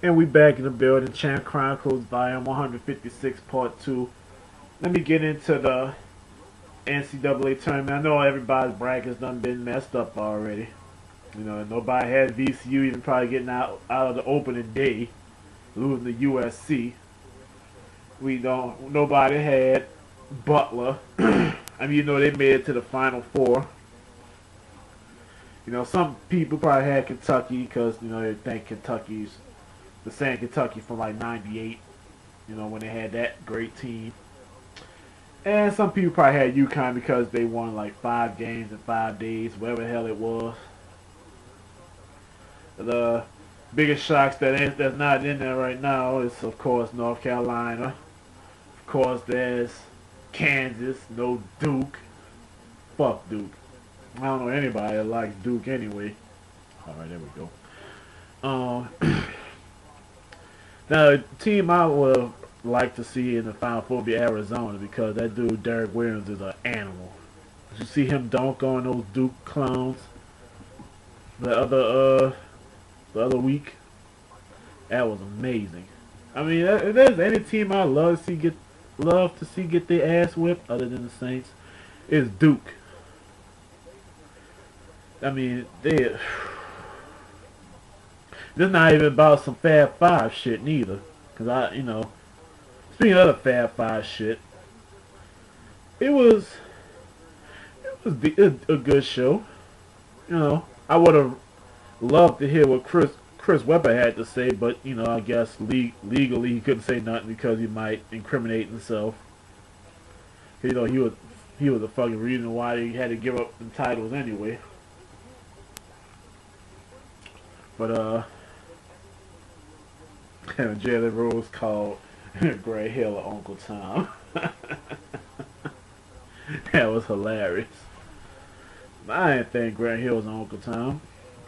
And we back in the building. Champ Chronicles, volume 156, part 2. Let me get into the NCAA tournament. I know everybody's brackets done been messed up already. You know, nobody had VCU even probably getting out of the opening day, losing to USC. Nobody had Butler. I mean, you know, they made it to the Final Four. You know, some people probably had Kentucky because, you know, they think Kentucky's the same Kentucky from like 98, you know, when they had that great team. And some people probably had UConn because they won like 5 games in 5 days, whatever the hell it was. The biggest shocks that's not in there right now is, of course, North Carolina. Of course, there's Kansas, no Duke. Fuck Duke. I don't know anybody that likes Duke anyway. Alright, there we go. Now, the team I would like to see in the Final Four would be Arizona because that dude, Derek Williams, is an animal. Did you see him dunk on those Duke clowns the other week? That was amazing. I mean, if there's any team I love to see get their ass whipped, other than the Saints, is Duke. I mean, this is not even about some Fab Five shit neither. Cause speaking of the Fab Five shit, it was a good show. You know, I would have loved to hear what Chris Webber had to say, but you know, I guess legally he couldn't say nothing because he might incriminate himself. You know, he was the fucking reason why he had to give up the titles anyway. But Jalen Rose called Grant Hill Uncle Tom. That was hilarious. I didn't think Grant Hill was Uncle Tom.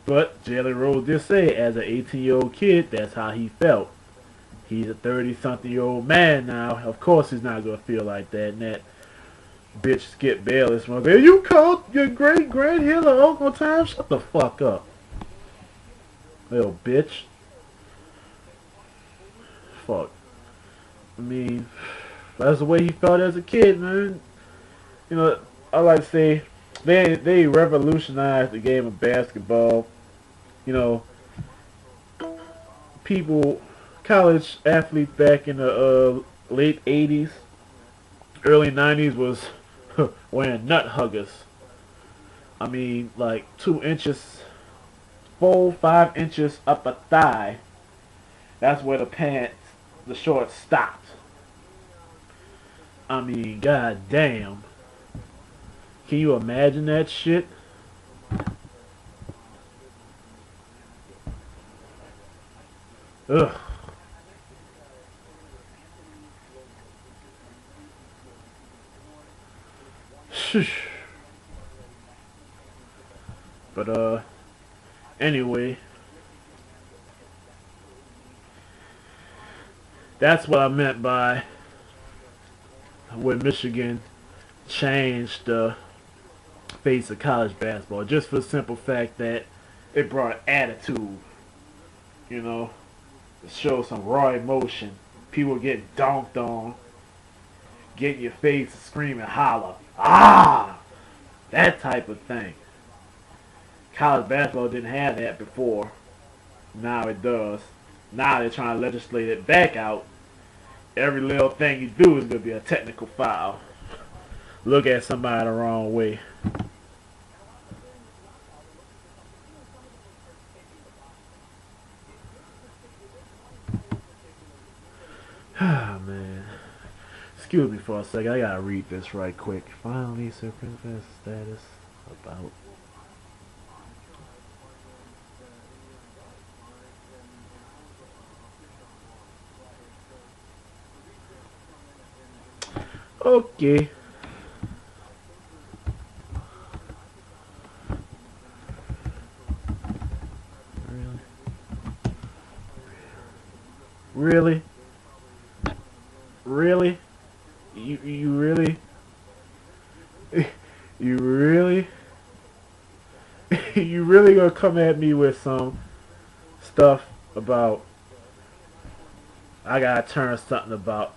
But Jalen Rose did say, as an 18-year-old kid, that's how he felt. He's a 30-something-year-old man now. Of course he's not going to feel like that. And that bitch Skip Bayless was like, you called your great Grant Hill Uncle Tom? Shut the fuck up. Little bitch. Fuck. I mean, that's the way he felt as a kid, man. You know, I like to say they revolutionized the game of basketball. You know, college athletes back in the late 80s, early 90s was wearing nut huggers. I mean, like 2 inches, 5 inches up a thigh. That's where the shorts stopped. I mean, god damn. Can you imagine that shit? Ugh. Shush. But anyway, that's what I meant by when Michigan changed the face of college basketball, just for the simple fact that it brought attitude, you know, it showed some raw emotion. People getting dunked on, getting your face, screaming, holler, ah, that type of thing. College basketball didn't have that before. Now it does. Now they're trying to legislate it back out. Every little thing you do is going to be a technical foul. Look at somebody the wrong way. Ah, man. Excuse me for a second. I gotta read this right quick. Finally, Sir Princess status about. Okay. Really? Really? You really? You really? You really gonna come at me with some stuff about I gotta turn something about.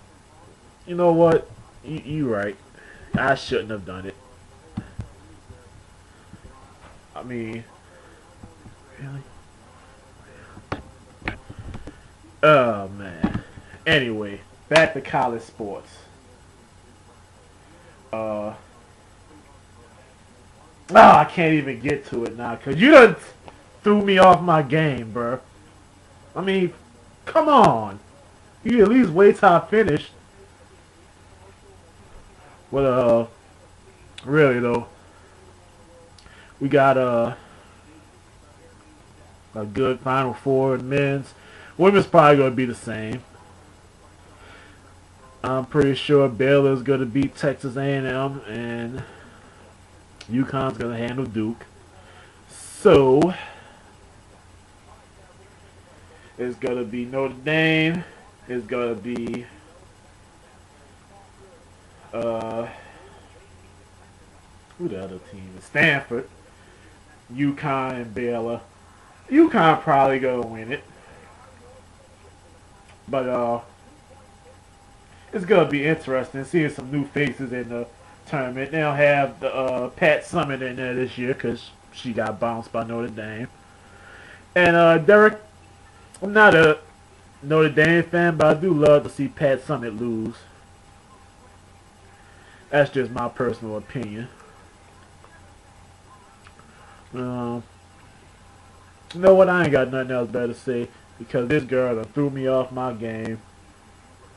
You know what? You right. I shouldn't have done it. I mean, really? Oh man. Anyway, back to college sports. Uh, I can't even get to it now because you done threw me off my game, bro. I mean, come on. You at least wait till I finish. Well, really though, we got a good Final Four in men's. Women's probably gonna be the same. I'm pretty sure Baylor's gonna beat Texas A&M, and UConn's gonna handle Duke. So it's gonna be Notre Dame. It's gonna be uh, who the other team is? Stanford, UConn, and Baylor. UConn probably gonna win it, but it's gonna be interesting seeing some new faces in the tournament. They'll have the Pat Summitt in there this year because she got bounced by Notre Dame. And Derek, I'm not a Notre Dame fan, but I do love to see Pat Summitt lose. That's just my personal opinion. You know what? I ain't got nothing else better to say because this girl done threw me off my game.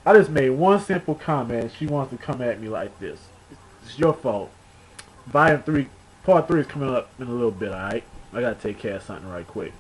I just made one simple comment. She wants to come at me like this. It's your fault. Volume 3, Part 3 is coming up in a little bit, alright? I gotta take care of something right quick.